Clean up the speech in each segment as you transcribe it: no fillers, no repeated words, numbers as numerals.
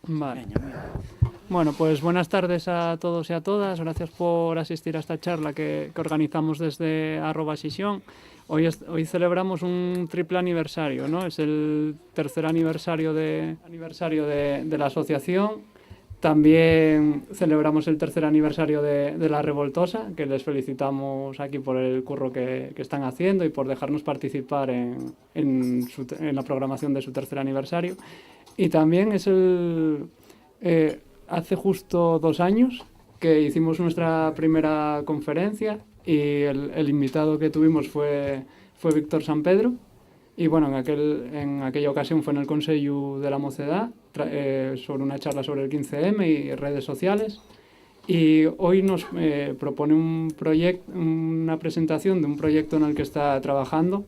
Vale. Bueno, pues buenas tardes a todos y a todas. Gracias por asistir a esta charla que organizamos desde @Sisión. Hoy celebramos un triple aniversario, ¿no? Es el tercer aniversario de la asociación. También celebramos el tercer aniversario de La Revoltosa, que les felicitamos aquí por el curro que están haciendo y por dejarnos participar en la programación de su tercer aniversario. Y también es hace justo 2 años que hicimos nuestra primera conferencia y el invitado que tuvimos fue Víctor San Pedro. Y bueno, en aquella ocasión fue en el Consejo de la Mocedad sobre una charla sobre el 15M y redes sociales. Y hoy nos propone una presentación de un proyecto en el que está trabajando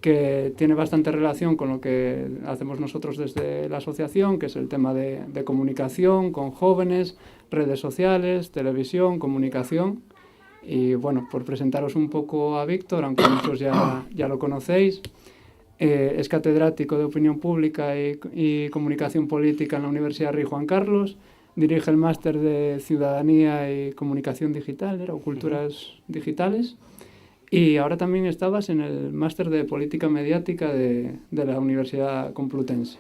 que tiene bastante relación con lo que hacemos nosotros desde la asociación, que es el tema de comunicación con jóvenes, redes sociales, televisión, comunicación. Y bueno, por presentaros un poco a Víctor, aunque muchos ya lo conocéis, es catedrático de Opinión Pública y Comunicación Política en la Universidad Rey Juan Carlos, dirige el máster de Ciudadanía y Comunicación Digital, o Culturas Digitales, y ahora también estabas en el máster de Política Mediática de la Universidad Complutense.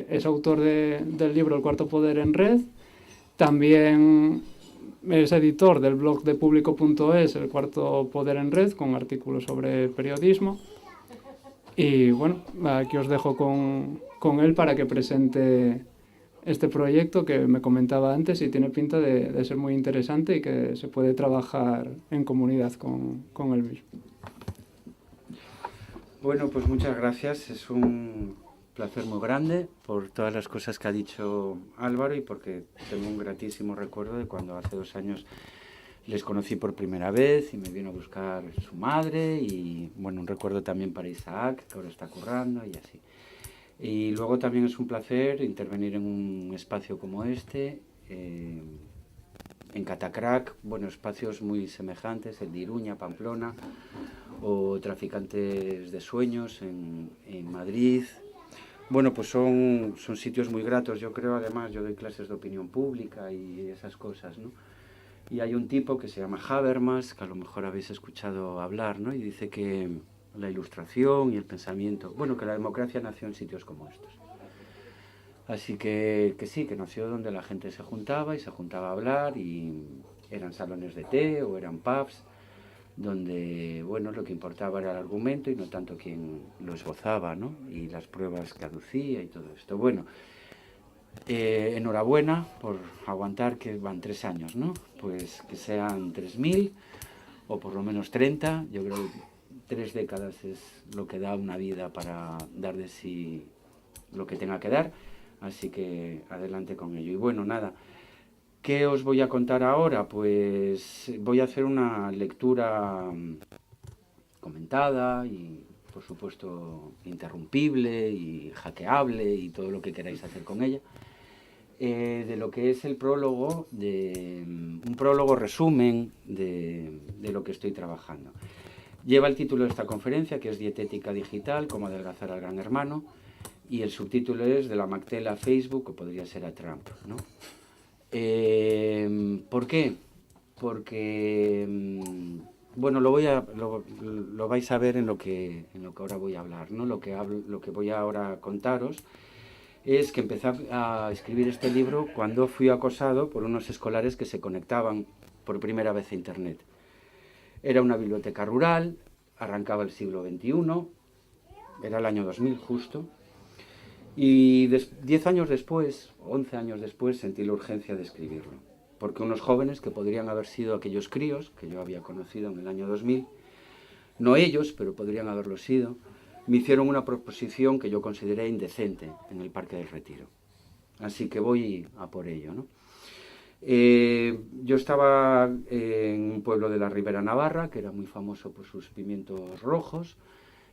Es autor del libro El Cuarto Poder en Red, también es editor del blog de Público.es, El Cuarto Poder en Red, con artículos sobre periodismo. Y bueno, aquí os dejo con él para que presente este proyecto que me comentaba antes y tiene pinta de ser muy interesante y que se puede trabajar en comunidad con él mismo. Bueno, pues muchas gracias. Es un placer muy grande por todas las cosas que ha dicho Álvaro y porque tengo un gratísimo recuerdo de cuando hace 2 años les conocí por primera vez y me vino a buscar su madre y bueno, un recuerdo también para Isaac, que ahora está currando y así. Y luego también es un placer intervenir en un espacio como este, en Catacrac, bueno, espacios muy semejantes, el de Iruña, Pamplona, o Traficantes de Sueños en Madrid. Bueno, pues son sitios muy gratos, yo creo. Además, yo doy clases de opinión pública y esas cosas, ¿no? Y hay un tipo que se llama Habermas, que a lo mejor habéis escuchado hablar, ¿no? Y dice que la ilustración y el pensamiento, bueno, que la democracia nació en sitios como estos. Así que sí, que nació donde la gente se juntaba y se juntaba a hablar y eran salones de té o eran pubs donde, bueno, lo que importaba era el argumento y no tanto quien lo esbozaba, ¿no? Y las pruebas que aducía y todo esto. Bueno, enhorabuena por aguantar, que van 3 años, ¿no? Pues que sean 3000 o por lo menos 30. Yo creo que 3 décadas es lo que da una vida para dar de sí lo que tenga que dar. Así que adelante con ello. Y bueno, nada, ¿qué os voy a contar ahora? Pues voy a hacer una lectura comentada y, por supuesto, interrumpible y hackeable y todo lo que queráis hacer con ella. De lo que es el prólogo, un prólogo resumen de lo que estoy trabajando. Lleva el título de esta conferencia, que es Dietética Digital, cómo adelgazar al gran hermano, y el subtítulo es De la Mactela a Facebook, o podría ser a Trump, ¿no? ¿Por qué? Porque, bueno, lo vais a ver en lo que ahora voy a hablar, ¿no? Lo que voy ahora a contaros es que empecé a escribir este libro cuando fui acosado por unos escolares que se conectaban por primera vez a Internet. Era una biblioteca rural, arrancaba el siglo XXI, era el año 2000 justo, y 10 años después, 11 años después, sentí la urgencia de escribirlo. Porque unos jóvenes que podrían haber sido aquellos críos que yo había conocido en el año 2000, no ellos, pero podrían haberlo sido, me hicieron una proposición que yo consideré indecente en el Parque del Retiro. Así que voy a por ello, ¿no? Yo estaba en un pueblo de la Ribera Navarra, que era muy famoso por sus pimientos rojos,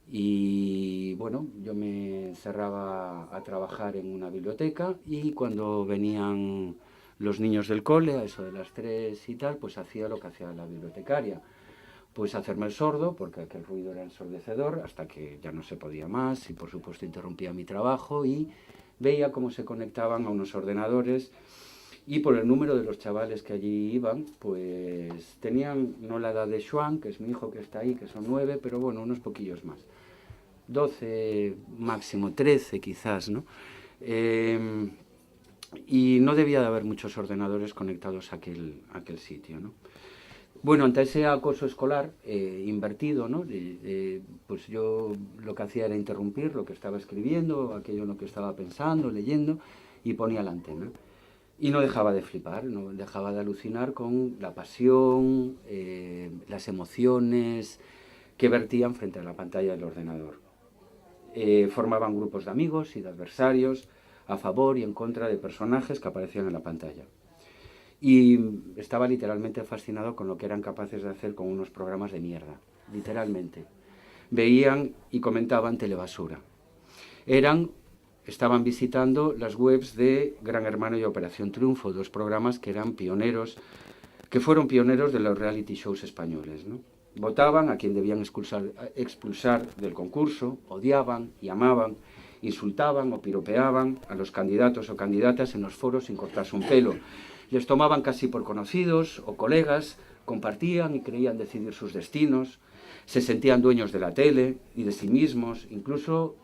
y bueno, yo me encerraba a trabajar en una biblioteca y cuando venían los niños del cole, a eso de las 3 y tal, pues hacía lo que hacía la bibliotecaria. Pues hacerme el sordo, porque aquel ruido era ensordecedor, hasta que ya no se podía más y por supuesto interrumpía mi trabajo y veía cómo se conectaban a unos ordenadores y por el número de los chavales que allí iban, pues tenían no la edad de Xuan, que es mi hijo que está ahí, que son 9, pero bueno, unos poquillos más. 12, máximo 13 quizás, ¿no? Y no debía de haber muchos ordenadores conectados a aquel sitio, ¿no? Bueno, ante ese acoso escolar invertido, ¿no? Pues yo lo que hacía era interrumpir lo que estaba escribiendo, aquello en lo que estaba pensando, leyendo, y ponía la antena. Y no dejaba de flipar, no dejaba de alucinar con la pasión, las emociones que vertían frente a la pantalla del ordenador. Formaban grupos de amigos y de adversarios a favor y en contra de personajes que aparecían en la pantalla. Y estaba literalmente fascinado con lo que eran capaces de hacer con unos programas de mierda, literalmente. Veían y comentaban telebasura. Estaban visitando las webs de Gran Hermano y Operación Triunfo, dos programas que fueron pioneros de los reality shows españoles, ¿no? Votaban a quien debían expulsar del concurso, odiaban y amaban, insultaban o piropeaban a los candidatos o candidatas en los foros sin cortarse un pelo. Les tomaban casi por conocidos o colegas, compartían y creían decidir sus destinos, se sentían dueños de la tele y de sí mismos, incluso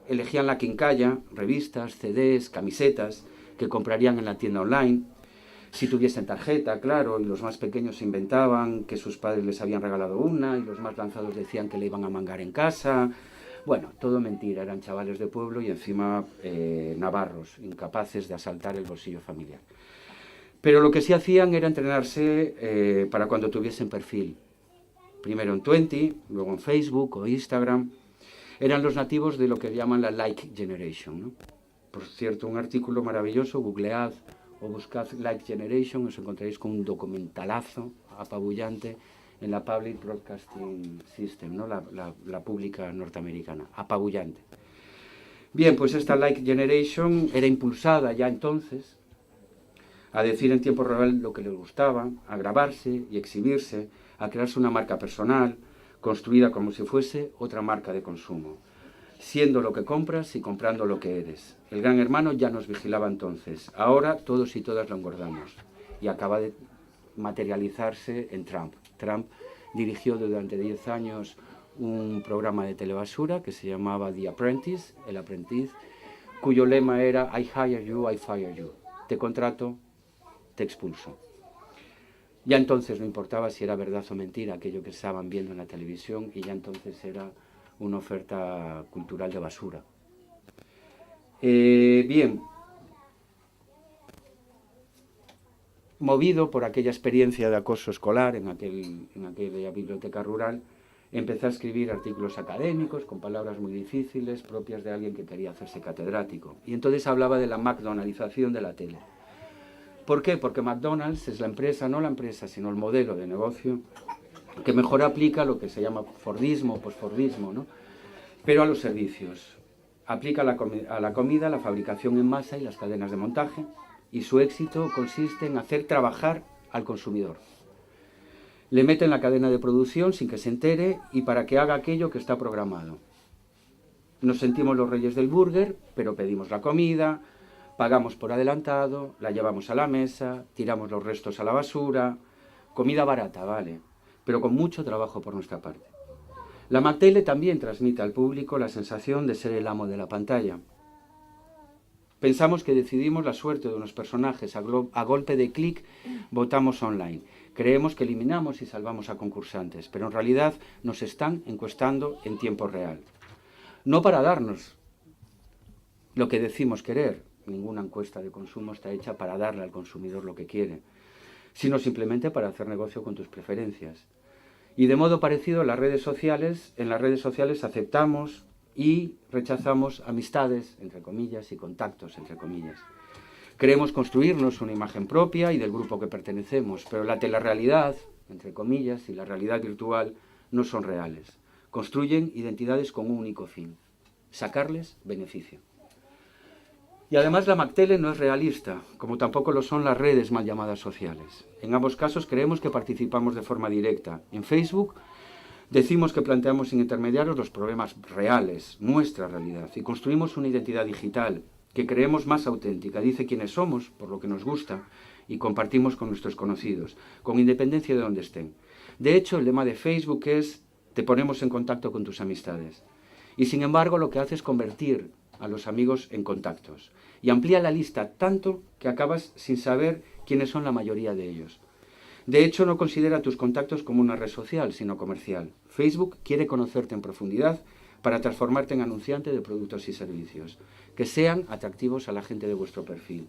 elegían la quincalla, revistas, CDs, camisetas que comprarían en la tienda online, si tuviesen tarjeta, claro, y los más pequeños inventaban que sus padres les habían regalado una y los más lanzados decían que le iban a mangar en casa. Bueno, todo mentira, eran chavales de pueblo y encima navarros, incapaces de asaltar el bolsillo familiar. Pero lo que sí hacían era entrenarse para cuando tuviesen perfil. Primero en Twenty, luego en Facebook o Instagram. Eran los nativos de lo que llaman la Like Generation, ¿no? Por cierto, un artículo maravilloso, googlead o buscad Like Generation, os encontraréis con un documentalazo apabullante en la Public Broadcasting System, ¿no? la pública norteamericana, apabullante. Bien, pues esta Like Generation era impulsada ya entonces a decir en tiempo real lo que les gustaba, a grabarse y exhibirse, a crearse una marca personal, construida como si fuese otra marca de consumo, siendo lo que compras y comprando lo que eres. El Gran Hermano ya nos vigilaba entonces, ahora todos y todas lo engordamos, y acaba de materializarse en Trump. Trump dirigió durante 10 años un programa de telebasura que se llamaba The Apprentice, El Aprendiz, cuyo lema era I hire you, I fire you. Te contrato, te expulso. Ya entonces no importaba si era verdad o mentira aquello que estaban viendo en la televisión, y ya entonces era una oferta cultural de basura. Bien, movido por aquella experiencia de acoso escolar en aquella biblioteca rural, empecé a escribir artículos académicos con palabras muy difíciles, propias de alguien que quería hacerse catedrático. Y entonces hablaba de la McDonaldización de la tele. ¿Por qué? Porque McDonald's es la empresa, no la empresa, sino el modelo de negocio que mejor aplica lo que se llama Fordismo o posfordismo, ¿no? Pero a los servicios. Aplica a la comida, la fabricación en masa y las cadenas de montaje, y su éxito consiste en hacer trabajar al consumidor. Le meten la cadena de producción sin que se entere y para que haga aquello que está programado. Nos sentimos los reyes del burger, pero pedimos la comida, pagamos por adelantado, la llevamos a la mesa, tiramos los restos a la basura. Comida barata, vale, pero con mucho trabajo por nuestra parte. La MacTele también transmite al público la sensación de ser el amo de la pantalla. Pensamos que decidimos la suerte de unos personajes a golpe de clic, votamos online. Creemos que eliminamos y salvamos a concursantes, pero en realidad nos están encuestando en tiempo real. No para darnos lo que decimos querer, ninguna encuesta de consumo está hecha para darle al consumidor lo que quiere, sino simplemente para hacer negocio con tus preferencias. Y de modo parecido en las redes sociales aceptamos y rechazamos amistades, entre comillas, y contactos, entre comillas. Queremos construirnos una imagen propia y del grupo que pertenecemos, pero la telerrealidad, entre comillas, y la realidad virtual no son reales. Construyen identidades con un único fin: sacarles beneficio. Y además la MacTele no es realista, como tampoco lo son las redes mal llamadas sociales. En ambos casos creemos que participamos de forma directa. En Facebook decimos que planteamos sin intermediarios los problemas reales, nuestra realidad, y construimos una identidad digital. que creemos más auténtica. Dice quiénes somos, por lo que nos gusta, y compartimos con nuestros conocidos, con independencia de donde estén. De hecho, el lema de Facebook es: te ponemos en contacto con tus amistades. Y sin embargo, lo que hace es convertir a los amigos en contactos. Y amplía la lista tanto que acabas sin saber quiénes son la mayoría de ellos. De hecho, no considera tus contactos como una red social, sino comercial. Facebook quiere conocerte en profundidad para transformarte en anunciante de productos y servicios, que sean atractivos a la gente de vuestro perfil.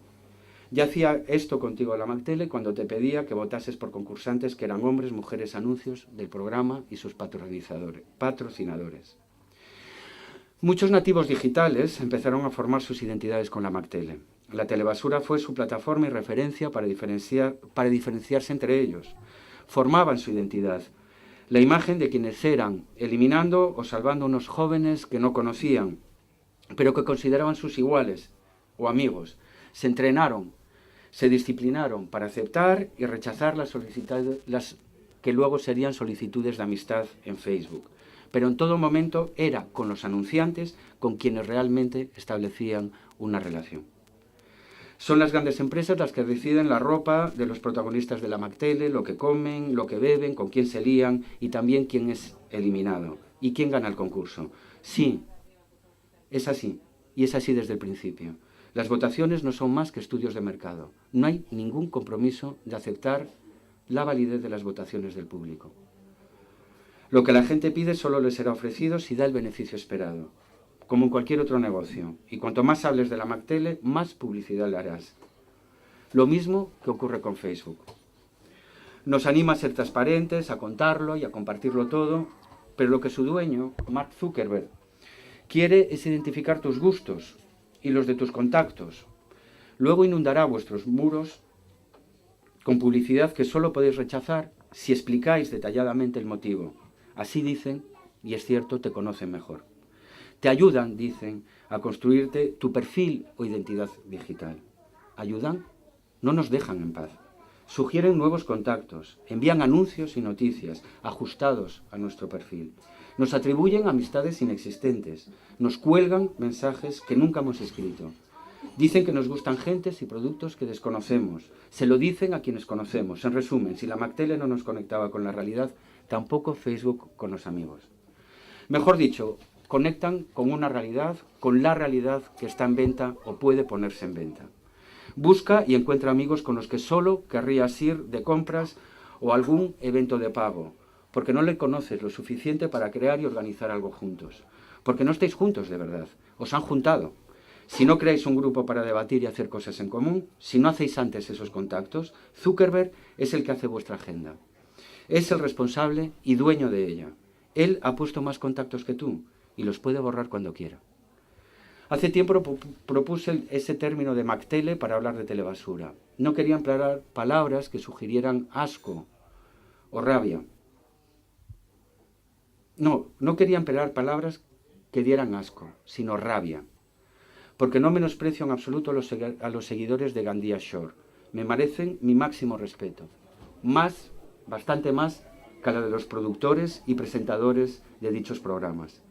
Ya hacía esto contigo a la MacTele cuando te pedía que votases por concursantes que eran hombres, mujeres, anuncios del programa y sus patrocinadores. Muchos nativos digitales empezaron a formar sus identidades con la MacTele. La telebasura fue su plataforma y referencia para diferenciarse entre ellos. Formaban su identidad, la imagen de quienes eran, eliminando o salvando a unos jóvenes que no conocían, pero que consideraban sus iguales o amigos. Se entrenaron, se disciplinaron para aceptar y rechazar las que luego serían solicitudes de amistad en Facebook. Pero en todo momento era con los anunciantes con quienes realmente establecían una relación. Son las grandes empresas las que deciden la ropa de los protagonistas de la MacTele, lo que comen, lo que beben, con quién se lían y también quién es eliminado y quién gana el concurso. Sí, es así, y es así desde el principio. Las votaciones no son más que estudios de mercado. No hay ningún compromiso de aceptar la validez de las votaciones del público. Lo que la gente pide solo le será ofrecido si da el beneficio esperado, como en cualquier otro negocio. Y cuanto más hables de la MacTele, más publicidad le harás. Lo mismo que ocurre con Facebook. Nos anima a ser transparentes, a contarlo y a compartirlo todo, pero lo que su dueño, Mark Zuckerberg, quiere es identificar tus gustos y los de tus contactos. Luego inundará vuestros muros con publicidad que solo podéis rechazar si explicáis detalladamente el motivo. Así dicen, y es cierto, te conocen mejor. Te ayudan, dicen, a construirte tu perfil o identidad digital. ¿Ayudan? No nos dejan en paz. Sugieren nuevos contactos, envían anuncios y noticias ajustados a nuestro perfil. Nos atribuyen amistades inexistentes, nos cuelgan mensajes que nunca hemos escrito. Dicen que nos gustan gentes y productos que desconocemos. Se lo dicen a quienes conocemos. En resumen, si la MacTele no nos conectaba con la realidad, tampoco Facebook con los amigos. Mejor dicho, conectan con una realidad, con la realidad que está en venta o puede ponerse en venta. Busca y encuentra amigos con los que solo querrías ir de compras o algún evento de pago, porque no le conoces lo suficiente para crear y organizar algo juntos, porque no estáis juntos de verdad, os han juntado. Si no creáis un grupo para debatir y hacer cosas en común, si no hacéis antes esos contactos, Zuckerberg es el que hace vuestra agenda. Es el responsable y dueño de ella. Él ha puesto más contactos que tú y los puede borrar cuando quiera. Hace tiempo propuse ese término de MacTele para hablar de telebasura. No quería emplear palabras que sugirieran asco o rabia. No quería emplear palabras que dieran asco, sino rabia. Porque no menosprecio en absoluto a los seguidores de Gandia Shore. Me merecen mi máximo respeto. Bastante más que la de los productores y presentadores de dichos programas.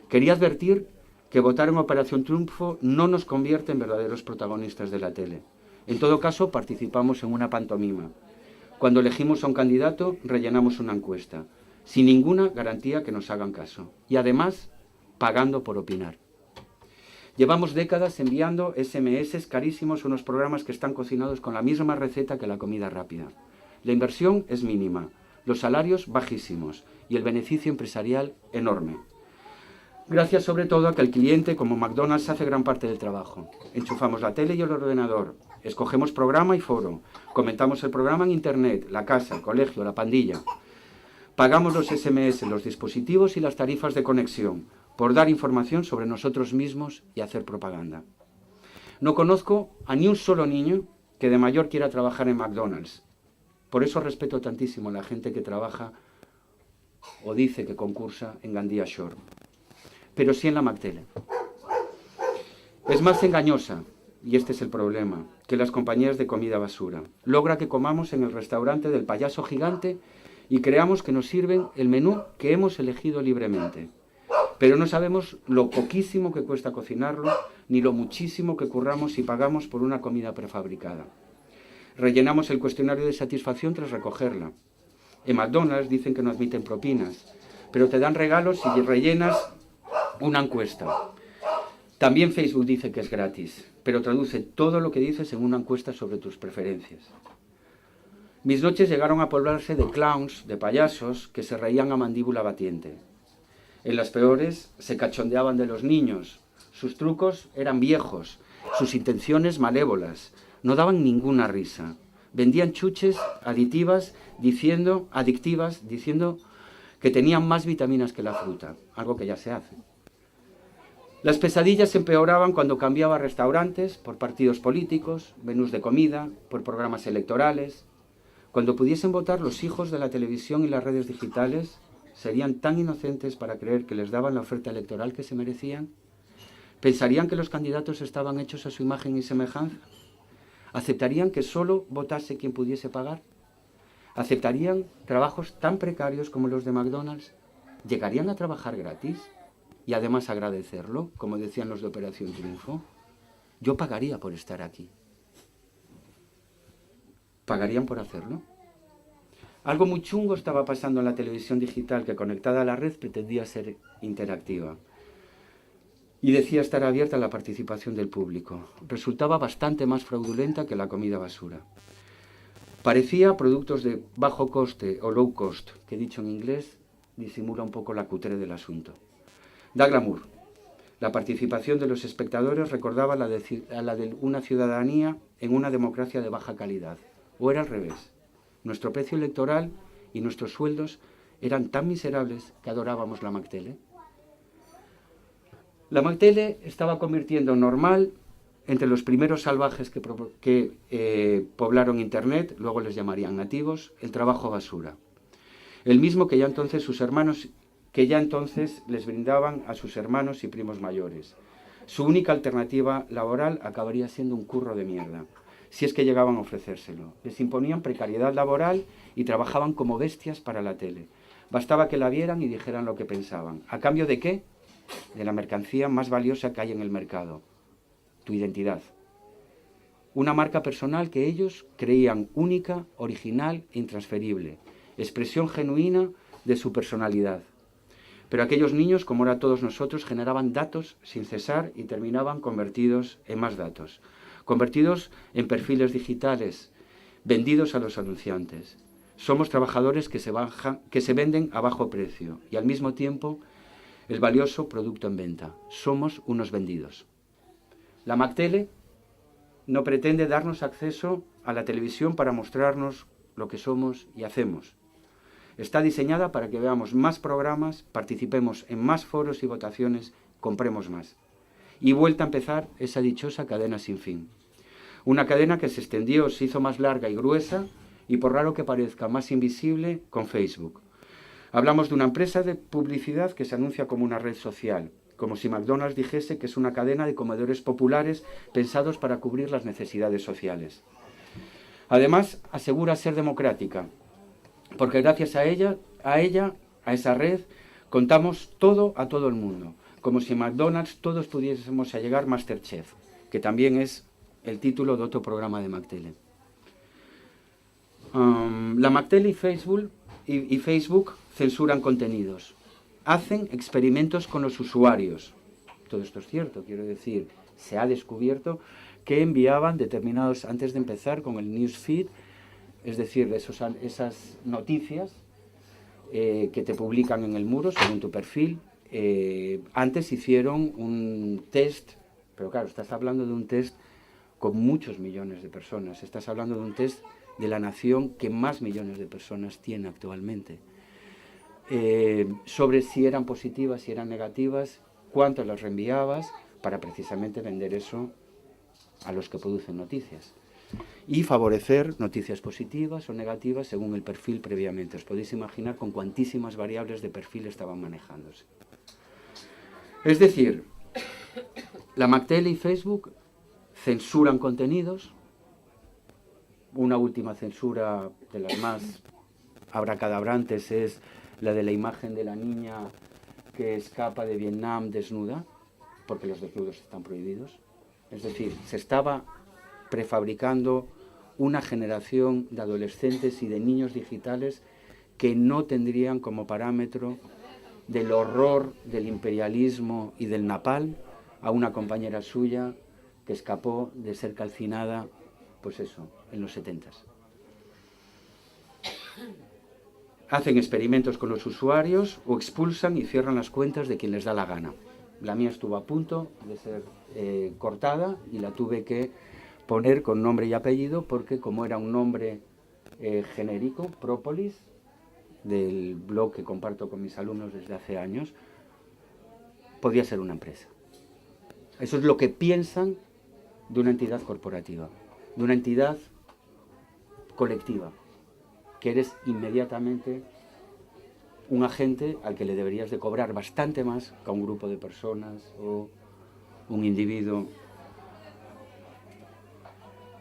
Quería advertir que votar en Operación Triunfo no nos convierte en verdaderos protagonistas de la tele. En todo caso, participamos en una pantomima. Cuando elegimos a un candidato, rellenamos una encuesta, sin ninguna garantía que nos hagan caso. Y además, pagando por opinar. Llevamos décadas enviando SMS carísimos a unos programas que están cocinados con la misma receta que la comida rápida. La inversión es mínima, los salarios bajísimos y el beneficio empresarial enorme. Gracias sobre todo a que el cliente, como McDonald's, hace gran parte del trabajo. Enchufamos la tele y el ordenador, escogemos programa y foro, comentamos el programa en internet, la casa, el colegio, la pandilla. Pagamos los SMS, los dispositivos y las tarifas de conexión, por dar información sobre nosotros mismos y hacer propaganda. No conozco a ni un solo niño que de mayor quiera trabajar en McDonald's. Por eso respeto tantísimo a la gente que trabaja o dice que concursa en Gandia Shore. Pero sí en la MacTele. Es más engañosa, y este es el problema, que las compañías de comida basura. Logra que comamos en el restaurante del payaso gigante y creamos que nos sirven el menú que hemos elegido libremente. pero no sabemos lo poquísimo que cuesta cocinarlo, ni lo muchísimo que curramos y pagamos por una comida prefabricada. Rellenamos el cuestionario de satisfacción tras recogerla. En McDonald's dicen que no admiten propinas, pero te dan regalos si rellenas una encuesta. También Facebook dice que es gratis, pero traduce todo lo que dices en una encuesta sobre tus preferencias. Mis noches llegaron a poblarse de clowns, de payasos, que se reían a mandíbula batiente. En las peores se cachondeaban de los niños. Sus trucos eran viejos, sus intenciones malévolas. No daban ninguna risa. Vendían chuches adictivas diciendo que tenían más vitaminas que la fruta, algo que ya se hace. Las pesadillas se empeoraban cuando cambiaba restaurantes por partidos políticos, menús de comida, por programas electorales. Cuando pudiesen votar los hijos de la televisión y las redes digitales, ¿serían tan inocentes para creer que les daban la oferta electoral que se merecían? ¿Pensarían que los candidatos estaban hechos a su imagen y semejanza? ¿Aceptarían que solo votase quien pudiese pagar? ¿Aceptarían trabajos tan precarios como los de McDonald's? ¿Llegarían a trabajar gratis? Y además agradecerlo, como decían los de Operación Triunfo. Yo pagaría por estar aquí. ¿Pagarían por hacerlo? Algo muy chungo estaba pasando en la televisión digital que, conectada a la red, pretendía ser interactiva. Y decía estar abierta a la participación del público. Resultaba bastante más fraudulenta que la comida basura. Parecía productos de bajo coste o low cost, que dicho en inglés disimula un poco la cutre del asunto. Da glamour. La participación de los espectadores recordaba la de una ciudadanía en una democracia de baja calidad. O era al revés. Nuestro precio electoral y nuestros sueldos eran tan miserables que adorábamos la McTele. La McTele estaba convirtiendo normal, entre los primeros salvajes que poblaron Internet, luego les llamarían nativos, el trabajo basura. El mismo que ya entonces les brindaban a sus hermanos y primos mayores. Su única alternativa laboral acabaría siendo un curro de mierda, si es que llegaban a ofrecérselo. Les imponían precariedad laboral y trabajaban como bestias para la tele. Bastaba que la vieran y dijeran lo que pensaban. ¿A cambio de qué? De la mercancía más valiosa que hay en el mercado, tu identidad. Una marca personal que ellos creían única, original e intransferible, expresión genuina de su personalidad. Pero aquellos niños, como ahora todos nosotros, generaban datos sin cesar y terminaban convertidos en más datos, convertidos en perfiles digitales, vendidos a los anunciantes. Somos trabajadores que se venden a bajo precio y al mismo tiempo el valioso producto en venta. Somos unos vendidos. La McTele no pretende darnos acceso a la televisión para mostrarnos lo que somos y hacemos. Está diseñada para que veamos más programas, participemos en más foros y votaciones, compremos más. Y vuelta a empezar esa dichosa cadena sin fin. Una cadena que se extendió, se hizo más larga y gruesa y, por raro que parezca, más invisible con Facebook. Hablamos de una empresa de publicidad que se anuncia como una red social, como si McDonald's dijese que es una cadena de comedores populares pensados para cubrir las necesidades sociales. Además, asegura ser democrática, porque gracias a esa red, contamos todo a todo el mundo, como si en McDonald's todos pudiésemos llegar Masterchef, que también es el título de otro programa de McTele. La McTele y Facebook censuran contenidos, hacen experimentos con los usuarios. Todo esto es cierto, quiero decir, se ha descubierto que enviaban determinados, antes de empezar con el newsfeed, es decir, esas noticias que te publican en el muro según tu perfil. Antes hicieron un test, pero claro, estás hablando de un test con muchos millones de personas, estás hablando de un test de la nación que más millones de personas tiene actualmente, sobre si eran positivas, si eran negativas, cuánto las reenviabas, para precisamente vender eso a los que producen noticias y favorecer noticias positivas o negativas según el perfil previamente. Os podéis imaginar con cuantísimas variables de perfil estaban manejándose. Es decir, la McTele y Facebook censuran contenidos. Una última censura de las más abracadabrantes es la de la imagen de la niña que escapa de Vietnam desnuda, porque los desnudos están prohibidos. Es decir, se estaba prefabricando una generación de adolescentes y de niños digitales que no tendrían como parámetro del horror del imperialismo y del napalm a una compañera suya que escapó de ser calcinada, pues eso, en los 70s. Hacen experimentos con los usuarios o expulsan y cierran las cuentas de quien les da la gana. La mía estuvo a punto de ser cortada y la tuve que poner con nombre y apellido porque como era un nombre genérico, Própolis, del blog que comparto con mis alumnos desde hace años, podía ser una empresa. Eso es lo que piensan de una entidad corporativa, de una entidad colectiva, que eres inmediatamente un agente al que le deberías de cobrar bastante más que a un grupo de personas o un individuo.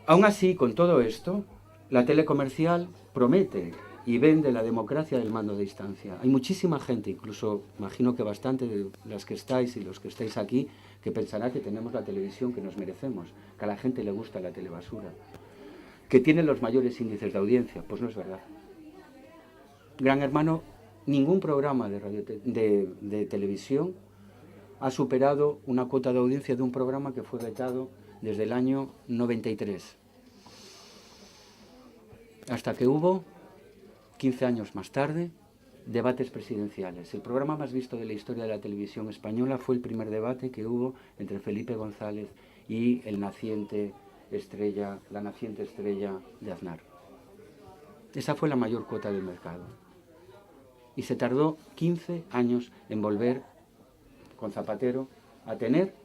Aún así, con todo esto, la tele comercial promete y vende la democracia del mando a distancia. Hay muchísima gente, incluso imagino que bastante de las que estáis y los que estáis aquí, que pensará que tenemos la televisión que nos merecemos, que a la gente le gusta la telebasura, que tiene los mayores índices de audiencia. Pues no es verdad. Gran Hermano, ningún programa de televisión ha superado una cuota de audiencia de un programa que fue vetado desde el año 93. Hasta que hubo, 15 años más tarde, debates presidenciales. El programa más visto de la historia de la televisión española fue el primer debate que hubo entre Felipe González y la naciente estrella de Aznar. Esa fue la mayor cuota del mercado. Y se tardó 15 años en volver, con Zapatero, a tener.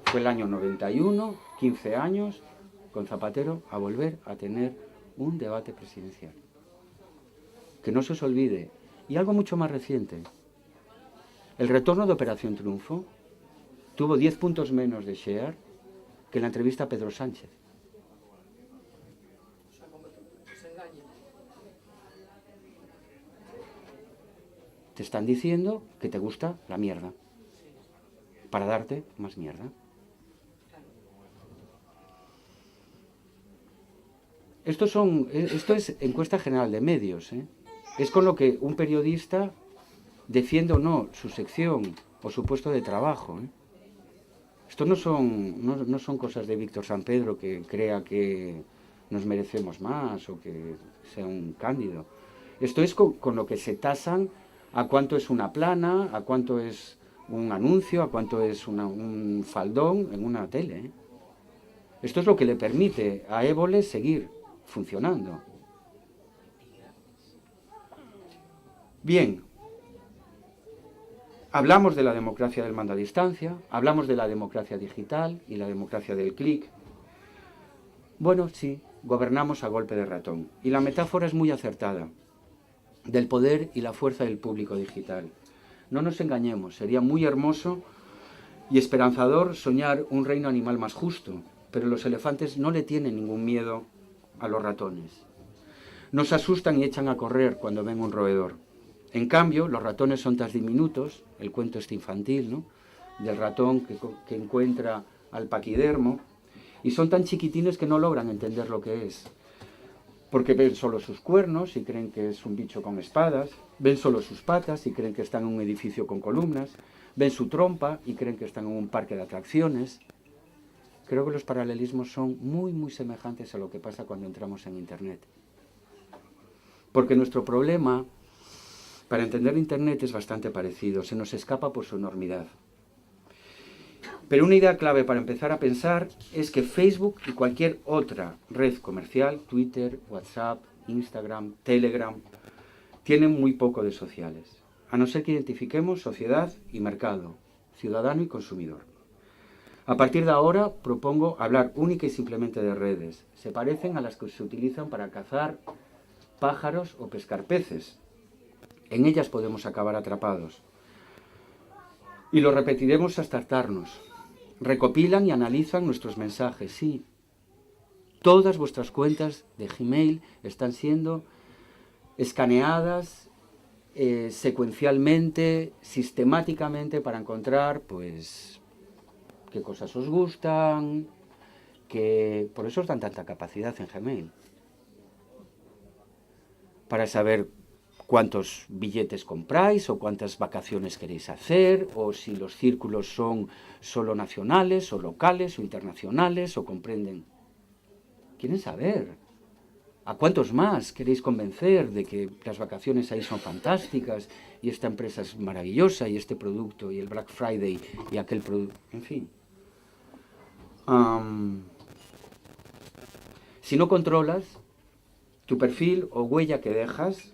Fue el año 91, 15 años, con Zapatero, a volver a tener un debate presidencial. Que no se os olvide. Y algo mucho más reciente. El retorno de Operación Triunfo tuvo 10 puntos menos de share que la entrevista a Pedro Sánchez. Te están diciendo que te gusta la mierda para darte más mierda. Esto es encuesta general de medios, ¿eh? Es con lo que un periodista defiende o no su sección o su puesto de trabajo, ¿eh? Esto no son cosas de Víctor Sampedro que crea que nos merecemos más o que sea un cándido. Esto es con lo que se tasan a cuánto es una plana, a cuánto es un anuncio, a cuánto es un faldón en una tele, ¿eh? Esto es lo que le permite a Évole seguir funcionando. Bien, hablamos de la democracia del mando a distancia, hablamos de la democracia digital y la democracia del clic. Bueno, sí, gobernamos a golpe de ratón. Y la metáfora es muy acertada, del poder y la fuerza del público digital. No nos engañemos, sería muy hermoso y esperanzador soñar un reino animal más justo, pero los elefantes no le tienen ningún miedo a los ratones. No se asustan y echan a correr cuando ven un roedor. En cambio, los ratones son tan diminutos, el cuento este infantil, ¿no?, del ratón que encuentra al paquidermo, y son tan chiquitines que no logran entender lo que es. Porque ven solo sus cuernos y creen que es un bicho con espadas, ven solo sus patas y creen que están en un edificio con columnas, ven su trompa y creen que están en un parque de atracciones. Creo que los paralelismos son muy, muy semejantes a lo que pasa cuando entramos en Internet. Porque nuestro problema para entender Internet es bastante parecido, se nos escapa por su enormidad. Pero una idea clave para empezar a pensar es que Facebook y cualquier otra red comercial, Twitter, WhatsApp, Instagram, Telegram, tienen muy poco de sociales, a no ser que identifiquemos sociedad y mercado, ciudadano y consumidor. A partir de ahora propongo hablar única y simplemente de redes. Se parecen a las que se utilizan para cazar pájaros o pescar peces. En ellas podemos acabar atrapados. Y lo repetiremos hasta hartarnos. Recopilan y analizan nuestros mensajes, sí. Todas vuestras cuentas de Gmail están siendo escaneadas secuencialmente, sistemáticamente, para encontrar, pues, qué cosas os gustan, que por eso os dan tanta capacidad en Gmail. Para saber cuántos billetes compráis o cuántas vacaciones queréis hacer, o si los círculos son solo nacionales o locales o internacionales o comprenden. Quieren saber a cuántos más queréis convencer de que las vacaciones ahí son fantásticas y esta empresa es maravillosa y este producto y el Black Friday y aquel producto, en fin. Si no controlas tu perfil o huella que dejas,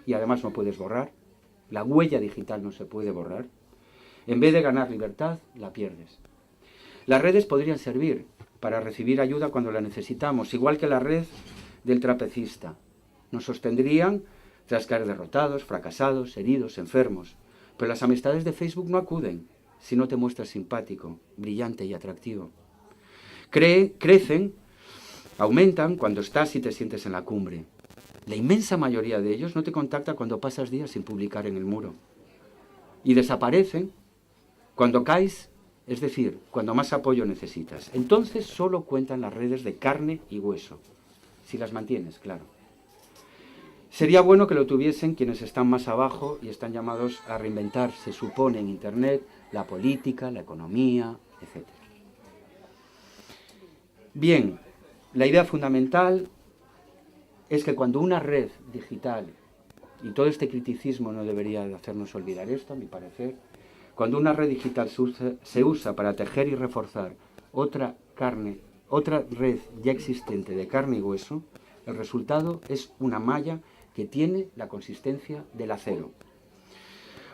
y además no puedes borrar, la huella digital no se puede borrar, en vez de ganar libertad, la pierdes. Las redes podrían servir para recibir ayuda cuando la necesitamos, igual que la red del trapecista. Nos sostendrían tras caer derrotados, fracasados, heridos, enfermos. Pero las amistades de Facebook no acuden si no te muestras simpático, brillante y atractivo. Crecen, aumentan cuando estás y te sientes en la cumbre. La inmensa mayoría de ellos no te contacta cuando pasas días sin publicar en el muro. Y desaparecen cuando caes, es decir, cuando más apoyo necesitas. Entonces solo cuentan las redes de carne y hueso, si las mantienes, claro. Sería bueno que lo tuviesen quienes están más abajo y están llamados a reinventar, se supone, en Internet, la política, la economía, etc. Bien, la idea fundamental es que cuando una red digital, y todo este criticismo no debería de hacernos olvidar esto, a mi parecer, cuando una red digital se usa para tejer y reforzar otra red ya existente de carne y hueso, el resultado es una malla que tiene la consistencia del acero.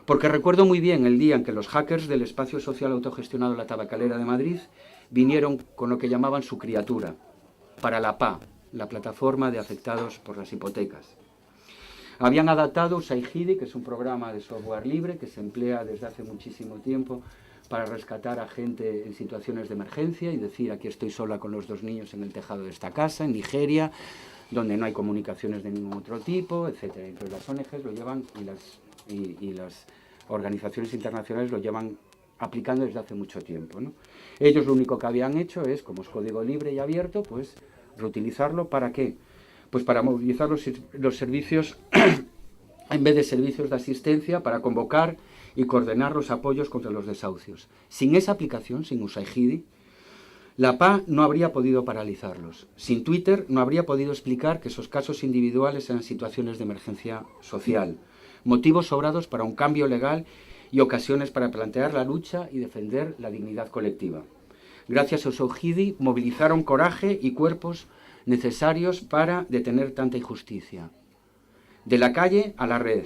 Porque recuerdo muy bien el día en que los hackers del espacio social autogestionado La Tabacalera de Madrid vinieron con lo que llamaban su criatura, para la PA, la plataforma de afectados por las hipotecas. Habían adaptado USAID, que es un programa de software libre que se emplea desde hace muchísimo tiempo para rescatar a gente en situaciones de emergencia y decir, aquí estoy sola con los 2 niños en el tejado de esta casa, en Nigeria, donde no hay comunicaciones de ningún otro tipo, etc. Entonces las ONGs lo llevan y las organizaciones internacionales lo llevan aplicando desde hace mucho tiempo, ¿no? Ellos lo único que habían hecho es, como es código libre y abierto, pues reutilizarlo. ¿Para qué? Pues para movilizar los servicios, en vez de servicios de asistencia, para convocar y coordinar los apoyos contra los desahucios. Sin esa aplicación, sin USAID, la PA no habría podido paralizarlos. Sin Twitter no habría podido explicar que esos casos individuales eran situaciones de emergencia social, motivos sobrados para un cambio legal y ocasiones para plantear la lucha y defender la dignidad colectiva. Gracias a USAID movilizaron coraje y cuerpos necesarios para detener tanta injusticia. De la calle a la red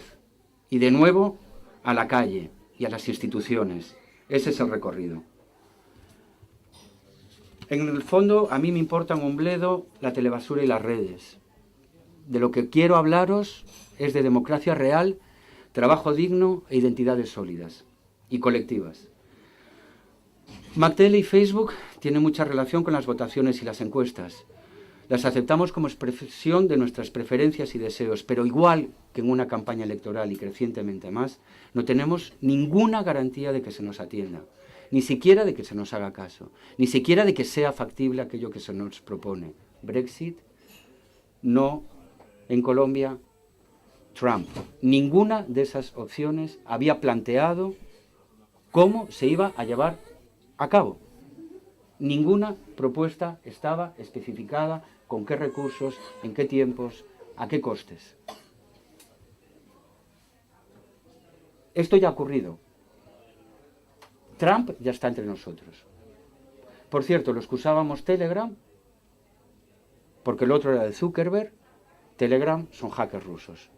y de nuevo a la calle y a las instituciones. Ese es el recorrido. En el fondo, a mí me importan un bledo la telebasura y las redes. De lo que quiero hablaros es de democracia real, trabajo digno e identidades sólidas y colectivas. Mactele y Facebook tienen mucha relación con las votaciones y las encuestas. Las aceptamos como expresión de nuestras preferencias y deseos, pero igual que en una campaña electoral y crecientemente más, no tenemos ninguna garantía de que se nos atienda, ni siquiera de que se nos haga caso, ni siquiera de que sea factible aquello que se nos propone. Brexit, no en Colombia, Trump. Ninguna de esas opciones había planteado cómo se iba a llevar a cabo. Ninguna propuesta estaba especificada con qué recursos, en qué tiempos, a qué costes. Esto ya ha ocurrido. Trump ya está entre nosotros. Por cierto, los que usábamos Telegram, porque el otro era de Zuckerberg, Telegram son hackers rusos.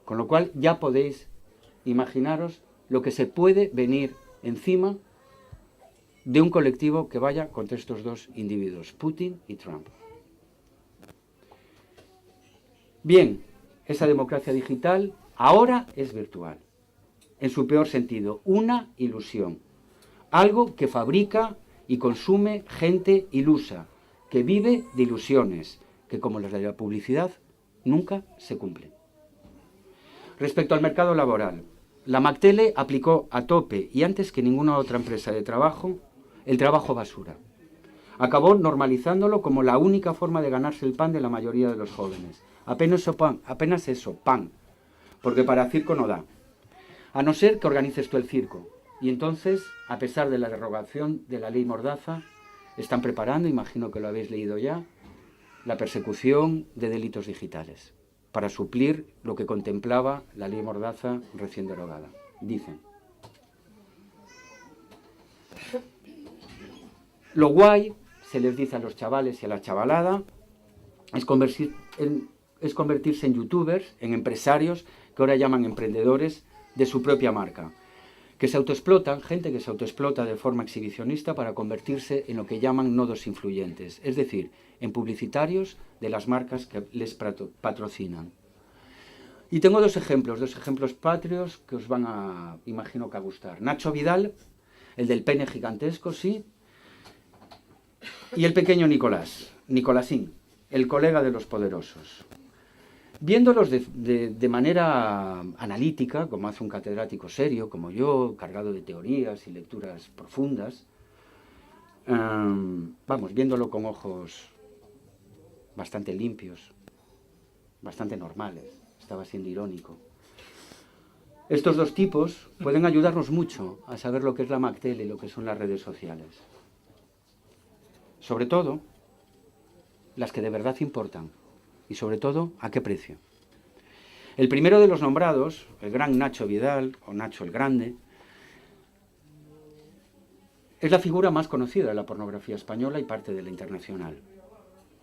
Con lo cual ya podéis imaginaros lo que se puede venir encima de un colectivo que vaya contra estos 2 individuos, Putin y Trump. Bien, esa democracia digital ahora es virtual, en su peor sentido, una ilusión, algo que fabrica y consume gente ilusa, que vive de ilusiones, que como las de la publicidad, nunca se cumplen. Respecto al mercado laboral, la Mactele aplicó a tope y antes que ninguna otra empresa de trabajo el trabajo basura. Acabó normalizándolo como la única forma de ganarse el pan de la mayoría de los jóvenes. Apenas eso, pan, porque para circo no da. A no ser que organices tú el circo. Y entonces, a pesar de la derogación de la ley Mordaza, están preparando, imagino que lo habéis leído ya, la persecución de delitos digitales, para suplir lo que contemplaba la ley Mordaza recién derogada. Dicen. Lo guay, se les dice a los chavales y a la chavalada, es convertirse en youtubers, en empresarios, que ahora llaman emprendedores, de su propia marca, que se autoexplotan, gente que se autoexplota de forma exhibicionista para convertirse en lo que llaman nodos influyentes, es decir, en publicitarios de las marcas que les patrocinan. Y tengo dos ejemplos patrios que os van a, imagino que a gustar. Nacho Vidal, el del pene gigantesco, sí, y el pequeño Nicolásín, el colega de los poderosos. Viéndolos de manera analítica, como hace un catedrático serio, como yo, cargado de teorías y lecturas profundas, viéndolo con ojos bastante limpios, bastante normales, estaba siendo irónico. Estos dos tipos pueden ayudarnos mucho a saber lo que es la Mactele y lo que son las redes sociales. Sobre todo, las que de verdad importan. Y sobre todo, ¿a qué precio? El primero de los nombrados, el gran Nacho Vidal, o Nacho el Grande, es la figura más conocida de la pornografía española y parte de la internacional.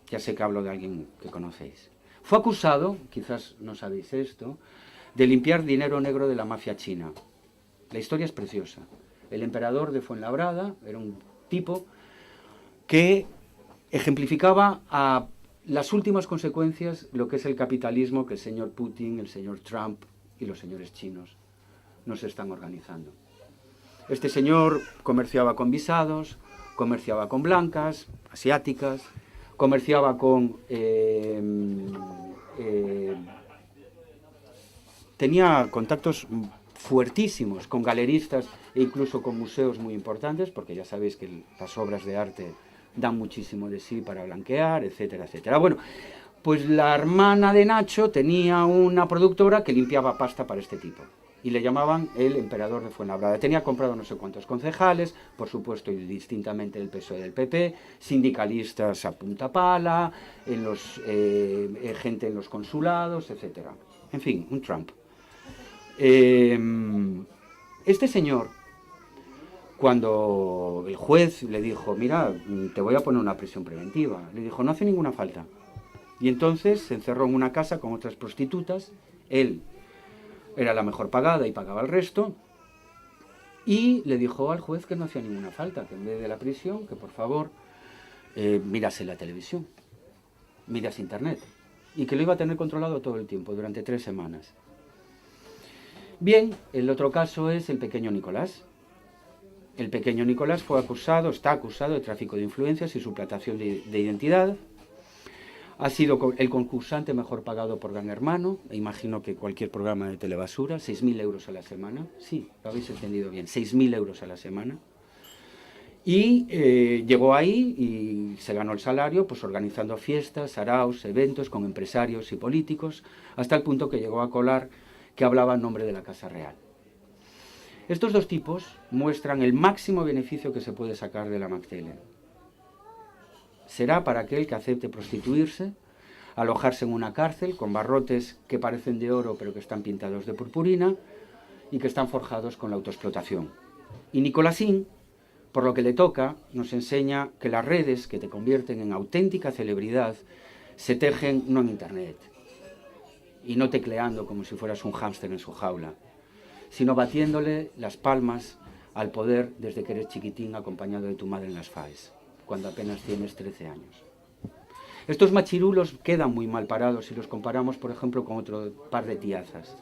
Ya sé que hablo de alguien que conocéis. Fue acusado, quizás no sabéis esto, de limpiar dinero negro de la mafia china. La historia es preciosa. El emperador de Fuenlabrada era un tipo que ejemplificaba a las últimas consecuencias lo que es el capitalismo que el señor Putin, el señor Trump y los señores chinos nos están organizando. Este señor comerciaba con visados, comerciaba con blancas, asiáticas, comerciaba con... tenía contactos fuertísimos con galeristas e incluso con museos muy importantes, porque ya sabéis que las obras de arte dan muchísimo de sí para blanquear, etcétera, etcétera. Bueno, pues la hermana de Nacho tenía una productora que limpiaba pasta para este tipo. Y le llamaban el emperador de Fuenlabrada. Tenía comprado no sé cuántos concejales, por supuesto, distintamente del PSOE y del PP, sindicalistas a punta pala, gente en los consulados, etcétera. En fin, un Trump. Este señor, cuando el juez le dijo, mira, te voy a poner una prisión preventiva, le dijo, no hace ninguna falta. Y entonces se encerró en una casa con otras prostitutas, él era la mejor pagada y pagaba el resto, y le dijo al juez que no hacía ninguna falta, que en vez de la prisión, que por favor mirase la televisión, mirase internet, y que lo iba a tener controlado todo el tiempo, durante 3 semanas. Bien, el otro caso es el pequeño Nicolás. El pequeño Nicolás está acusado de tráfico de influencias y suplantación de identidad. Ha sido el concursante mejor pagado por Gran Hermano, e imagino que cualquier programa de telebasura, 6.000 euros a la semana. Sí, lo habéis entendido bien, 6.000 euros a la semana. Y llegó ahí y se ganó el salario pues organizando fiestas, saraos, eventos con empresarios y políticos, hasta el punto que llegó a colar que hablaba en nombre de la Casa Real. Estos dos tipos muestran el máximo beneficio que se puede sacar de la Mactele. Será para aquel que acepte prostituirse, alojarse en una cárcel con barrotes que parecen de oro pero que están pintados de purpurina y que están forjados con la autoexplotación. Y Nicolásín, por lo que le toca, nos enseña que las redes que te convierten en auténtica celebridad se tejen no en internet y no tecleando como si fueras un hámster en su jaula, sino batiéndole las palmas al poder desde que eres chiquitín acompañado de tu madre en las FAES, cuando apenas tienes 13 años. Estos machirulos quedan muy mal parados si los comparamos, por ejemplo, con otro par de tiazas.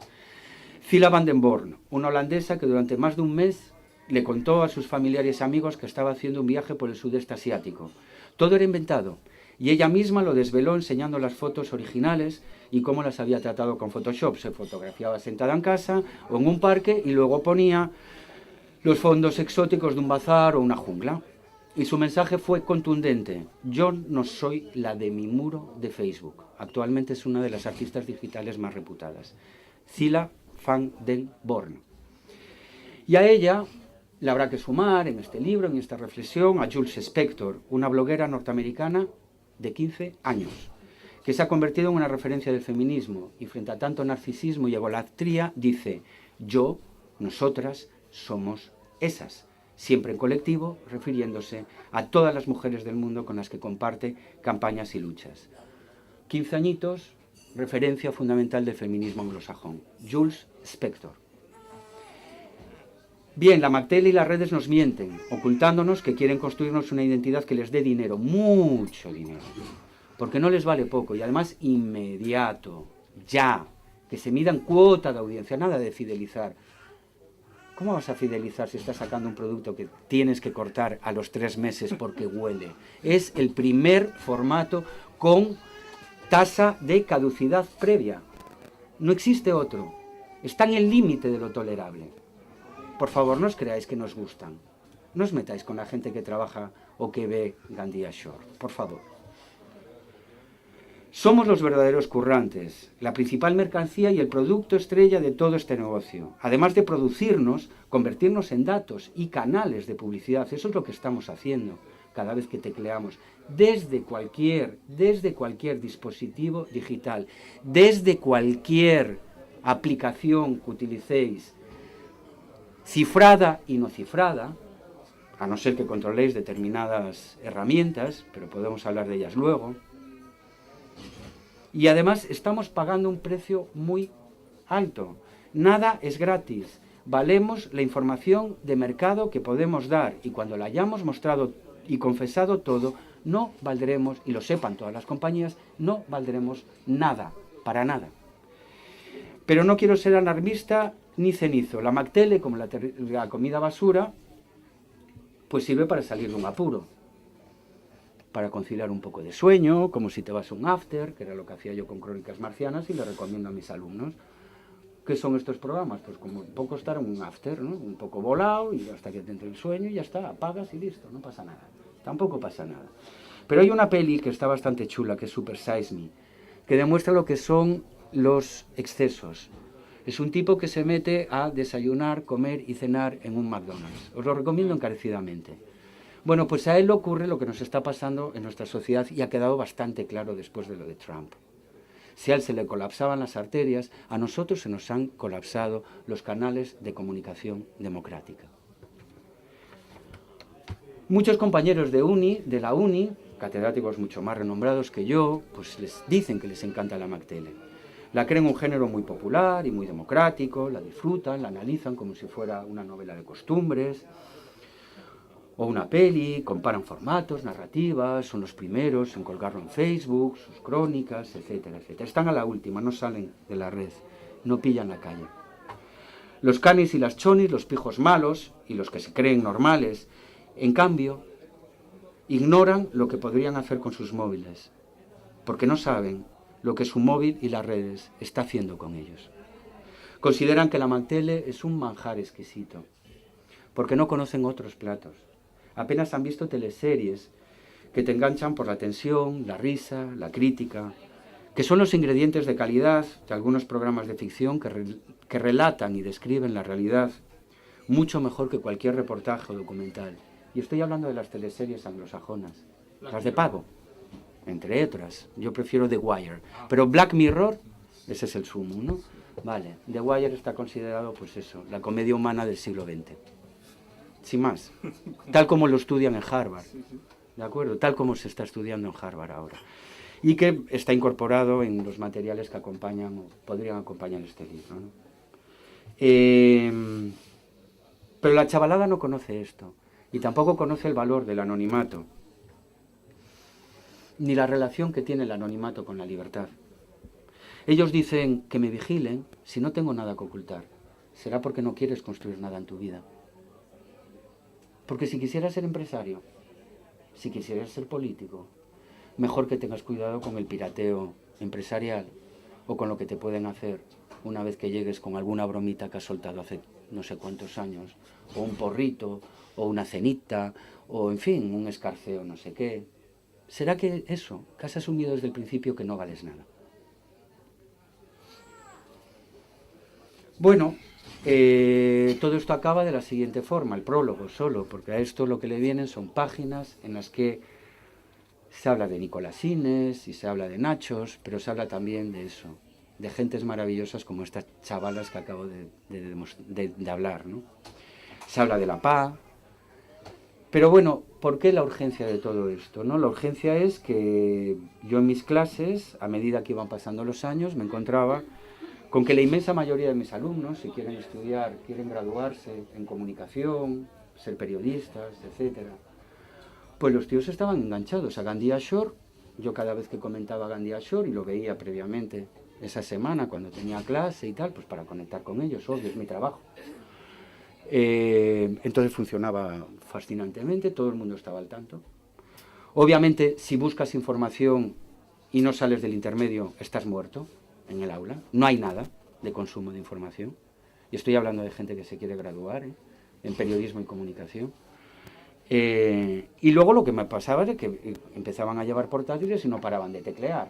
Cilla van den Born, una holandesa que durante más de un mes le contó a sus familiares y amigos que estaba haciendo un viaje por el sudeste asiático. Todo era inventado. Y ella misma lo desveló enseñando las fotos originales y cómo las había tratado con Photoshop. Se fotografiaba sentada en casa o en un parque y luego ponía los fondos exóticos de un bazar o una jungla. Y su mensaje fue contundente: yo no soy la de mi muro de Facebook. Actualmente es una de las artistas digitales más reputadas, Cilla van den Born. Y a ella le habrá que sumar en este libro, en esta reflexión, a Jules Spector, una bloguera norteamericana de 15 años, que se ha convertido en una referencia del feminismo y frente a tanto narcisismo y egolatría dice: yo, nosotras, somos esas, siempre en colectivo, refiriéndose a todas las mujeres del mundo con las que comparte campañas y luchas. 15 añitos, referencia fundamental del feminismo anglosajón, Jules Spector. Bien, la McTeL y las redes nos mienten, ocultándonos que quieren construirnos una identidad que les dé dinero, mucho dinero, porque no les vale poco y además inmediato, ya, que se midan cuota de audiencia, nada de fidelizar. ¿Cómo vas a fidelizar si estás sacando un producto que tienes que cortar a los 3 meses porque huele? Es el primer formato con tasa de caducidad previa. No existe otro. Está en el límite de lo tolerable. Por favor, no os creáis que nos gustan. No os metáis con la gente que trabaja o que ve Gandía Shore. Por favor. Somos los verdaderos currantes, la principal mercancía y el producto estrella de todo este negocio. Además de producirnos, convertirnos en datos y canales de publicidad. Eso es lo que estamos haciendo cada vez que tecleamos. Desde cualquier dispositivo digital, desde cualquier aplicación que utilicéis, cifrada y no cifrada, a no ser que controléis determinadas herramientas, pero podemos hablar de ellas luego. Y además estamos pagando un precio muy alto. Nada es gratis. Valemos la información de mercado que podemos dar y cuando la hayamos mostrado y confesado todo, no valdremos, y lo sepan todas las compañías, no valdremos nada, para nada. Pero no quiero ser alarmista ni cenizo. La McTeL, como la comida basura, pues sirve para salir de un apuro, para conciliar un poco de sueño, como si te vas a un after, que era lo que hacía yo con Crónicas Marcianas y le recomiendo a mis alumnos. ¿Qué son estos programas? Pues como un poco estar en un after, ¿no? Un poco volado y hasta que te entre el sueño y ya está, apagas y listo, no pasa nada. Tampoco pasa nada. Pero hay una peli que está bastante chula, que es Super Size Me, que demuestra lo que son los excesos. Es un tipo que se mete a desayunar, comer y cenar en un McDonald's. Os lo recomiendo encarecidamente. Bueno, pues a él le ocurre lo que nos está pasando en nuestra sociedad y ha quedado bastante claro después de lo de Trump. Si a él se le colapsaban las arterias, a nosotros se nos han colapsado los canales de comunicación democrática. Muchos compañeros de la uni, catedráticos mucho más renombrados que yo, pues les dicen que les encanta la McTeL. La creen un género muy popular y muy democrático, la disfrutan, la analizan como si fuera una novela de costumbres o una peli, comparan formatos, narrativas, son los primeros en colgarlo en Facebook, sus crónicas, etcétera, etcétera. Están a la última, no salen de la red, no pillan la calle. Los canis y las chonis, los pijos malos y los que se creen normales, en cambio, ignoran lo que podrían hacer con sus móviles, porque no saben lo que su móvil y las redes está haciendo con ellos. Consideran que la McTeL es un manjar exquisito, porque no conocen otros platos. Apenas han visto teleseries que te enganchan por la tensión, la risa, la crítica, que son los ingredientes de calidad de algunos programas de ficción que relatan y describen la realidad mucho mejor que cualquier reportaje o documental. Y estoy hablando de las teleseries anglosajonas, las de pago, entre otras. Yo prefiero The Wire, pero Black Mirror, ese es el sumo, ¿no? Vale, The Wire está considerado, pues eso, la comedia humana del siglo XX. Sin más, tal como lo estudian en Harvard, ¿de acuerdo? Tal como se está estudiando en Harvard ahora. Y que está incorporado en los materiales que acompañan o podrían acompañar este libro, ¿no? Pero la chavalada no conoce esto y tampoco conoce el valor del anonimato, ni la relación que tiene el anonimato con la libertad. Ellos dicen que me vigilen si no tengo nada que ocultar. Será porque no quieres construir nada en tu vida. Porque si quisieras ser empresario, si quisieras ser político, mejor que tengas cuidado con el pirateo empresarial o con lo que te pueden hacer una vez que llegues con alguna bromita que has soltado hace no sé cuántos años, o un porrito, o una cenita, o en fin, un escarceo no sé qué. ¿Será que eso, que has asumido desde el principio que no vales nada? Bueno, todo esto acaba de la siguiente forma, el prólogo solo, porque a esto lo que le vienen son páginas en las que se habla de Nicolasines y se habla de Nachos, pero se habla también de eso, de gentes maravillosas como estas chavalas que acabo de hablar, ¿no? Se habla de la PA, pero bueno, ¿por qué la urgencia de todo esto, no? La urgencia es que yo en mis clases, a medida que iban pasando los años, me encontraba con que la inmensa mayoría de mis alumnos, si quieren estudiar, quieren graduarse en comunicación, ser periodistas, etcétera, pues los tíos estaban enganchados a Gandhi Ashore. Yo cada vez que comentaba Gandhi Ashore, y lo veía previamente esa semana cuando tenía clase y tal, pues para conectar con ellos, obvio, es mi trabajo. Entonces funcionaba fascinantemente, todo el mundo estaba al tanto. Obviamente, si buscas información y no sales del intermedio, estás muerto en el aula. No hay nada de consumo de información. Y estoy hablando de gente que se quiere graduar en periodismo y comunicación. Y luego lo que me pasaba es que empezaban a llevar portátiles y no paraban de teclear.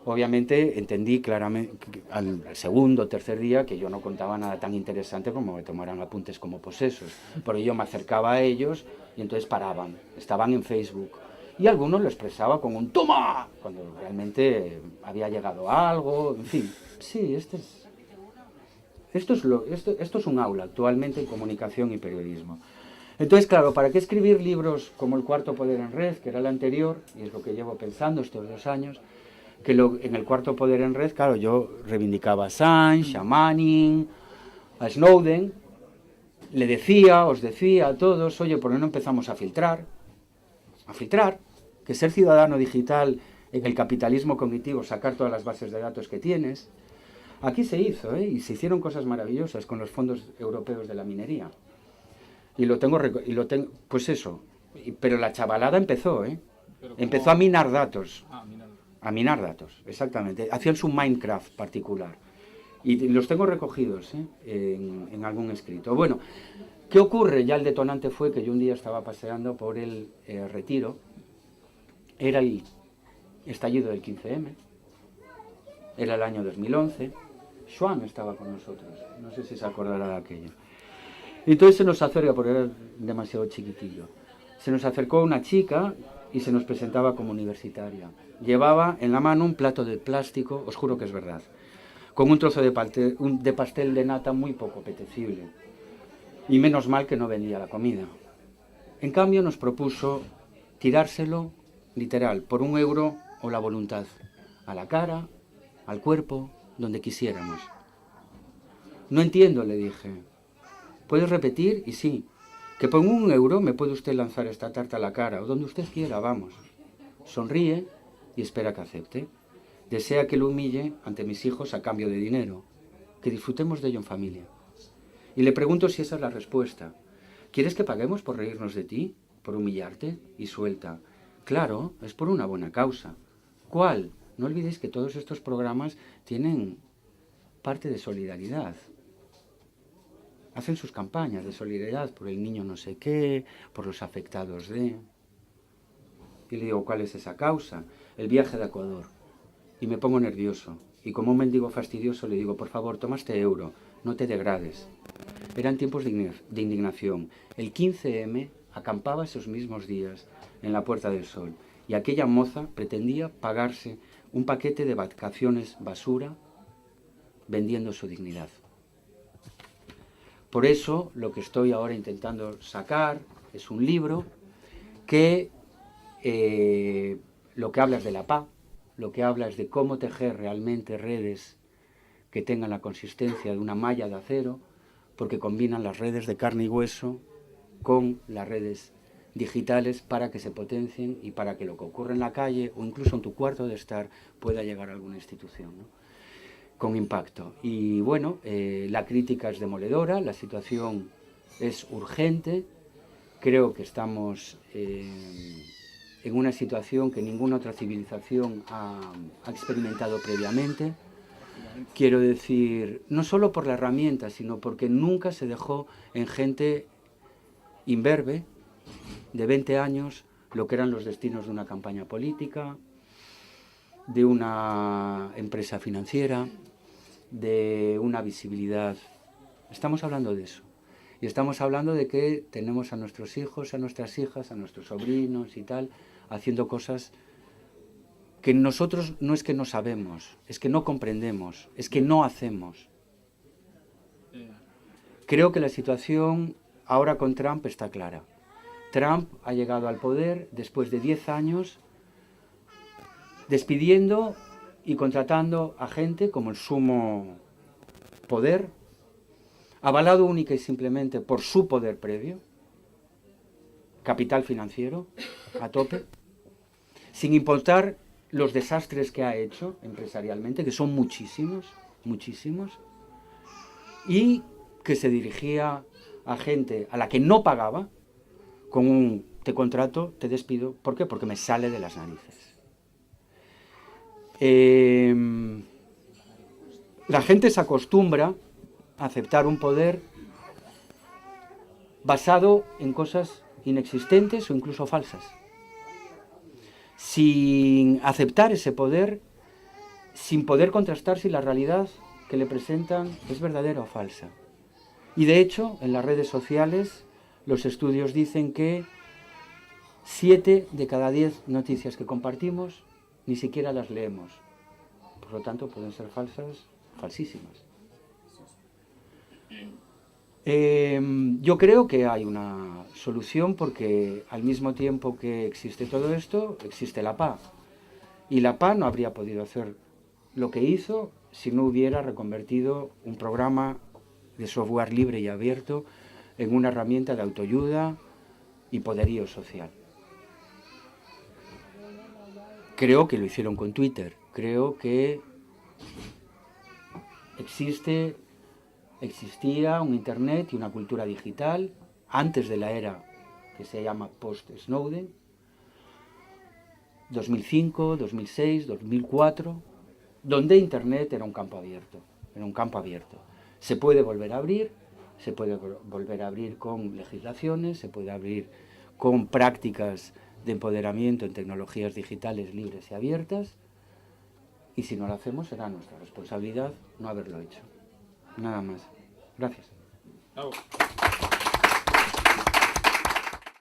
Obviamente entendí claramente al segundo o tercer día que yo no contaba nada tan interesante como que tomaran apuntes como posesos, porque yo me acercaba a ellos y entonces paraban, estaban en Facebook, y algunos lo expresaba con un ¡toma!, cuando realmente había llegado a algo, en fin. Sí, esto es un aula actualmente en comunicación y periodismo. Entonces, claro, ¿para qué escribir libros como El cuarto poder en red, que era el anterior, y es lo que llevo pensando estos 2 años, que en El cuarto poder en red, claro, yo reivindicaba a Assange, a Manning, a Snowden, os decía a todos, oye, ¿por qué no empezamos a filtrar? Que ser ciudadano digital en el capitalismo cognitivo, sacar todas las bases de datos que tienes. Aquí se hizo, y se hicieron cosas maravillosas con los fondos europeos de la minería. Y lo tengo, pues eso, pero la chavalada empezó, empezó a minar datos. A minar datos, exactamente. Hacían su Minecraft particular. Y los tengo recogidos en algún escrito. Bueno, ¿qué ocurre? Ya el detonante fue que yo un día estaba paseando por el Retiro. Era el estallido del 15M. Era el año 2011. Schwan estaba con nosotros. No sé si se acordará de aquello. Entonces se nos acerca, porque era demasiado chiquitillo, se nos acercó una chica y se nos presentaba como universitaria. Llevaba en la mano un plato de plástico, os juro que es verdad, con un trozo de pastel de nata muy poco apetecible. Y menos mal que no vendía la comida. En cambio nos propuso tirárselo, literal, por €1 o la voluntad, a la cara, al cuerpo, donde quisiéramos. No entiendo, le dije. ¿Puedes repetir? Y sí, que por €1 me puede usted lanzar esta tarta a la cara, o donde usted quiera, vamos. Sonríe y espera que acepte. Desea que lo humille ante mis hijos a cambio de dinero, que disfrutemos de ello en familia. Y le pregunto si esa es la respuesta. ¿Quieres que paguemos por reírnos de ti? ¿Por humillarte? Y suelta. Claro, es por una buena causa. ¿Cuál? No olvidéis que todos estos programas tienen parte de solidaridad. Hacen sus campañas de solidaridad por el niño no sé qué, por los afectados de... Y le digo, ¿cuál es esa causa? El viaje de Ecuador. Y me pongo nervioso. Y como un mendigo fastidioso le digo, por favor, toma este euro, no te degrades. Eran tiempos de indignación. El 15M acampaba esos mismos días en la Puerta del Sol. Y aquella moza pretendía pagarse un paquete de vacaciones basura vendiendo su dignidad. Por eso, lo que estoy ahora intentando sacar es un libro que lo que habla es de la PA, lo que habla es de cómo tejer realmente redes que tengan la consistencia de una malla de acero, porque combinan las redes de carne y hueso con las redes digitales para que se potencien y para que lo que ocurre en la calle o incluso en tu cuarto de estar pueda llegar a alguna institución, ¿no? Con impacto. Y bueno, la crítica es demoledora, la situación es urgente, creo que estamos en una situación que ninguna otra civilización ha experimentado previamente. Quiero decir, no solo por la herramienta, sino porque nunca se dejó en gente imberbe de 20 años lo que eran los destinos de una campaña política, de una empresa financiera, de una visibilidad. Estamos hablando de eso. Y estamos hablando de que tenemos a nuestros hijos, a nuestras hijas, a nuestros sobrinos y tal, haciendo cosas que nosotros no es que no sabemos, es que no comprendemos, es que no hacemos. Creo que la situación ahora con Trump está clara. Trump ha llegado al poder después de 10 años despidiendo y contratando a gente como el sumo poder, avalado única y simplemente por su poder previo, capital financiero a tope, sin importar los desastres que ha hecho empresarialmente, que son muchísimos, muchísimos, y que se dirigía a gente a la que no pagaba con un te contrato, te despido. ¿Por qué? Porque me sale de las narices. La gente se acostumbra a aceptar un poder basado en cosas inexistentes o incluso falsas, sin aceptar ese poder, sin poder contrastar si la realidad que le presentan es verdadera o falsa. Y de hecho, en las redes sociales, los estudios dicen que 7 de cada 10 noticias que compartimos ni siquiera las leemos. Por lo tanto, pueden ser falsas, falsísimas. Yo creo que hay una solución porque al mismo tiempo que existe todo esto, existe la PA. Y la PA no habría podido hacer lo que hizo si no hubiera reconvertido un programa de software libre y abierto en una herramienta de autoayuda y poderío social. Creo que lo hicieron con Twitter. Creo que existía un Internet y una cultura digital antes de la era que se llama post-Snowden, 2005, 2006, 2004, donde Internet era un campo abierto. Era un campo abierto. Se puede volver a abrir, se puede volver a abrir con legislaciones, se puede abrir con prácticas de empoderamiento en tecnologías digitales libres y abiertas, y si no lo hacemos será nuestra responsabilidad no haberlo hecho. Nada más. Gracias. Bravo.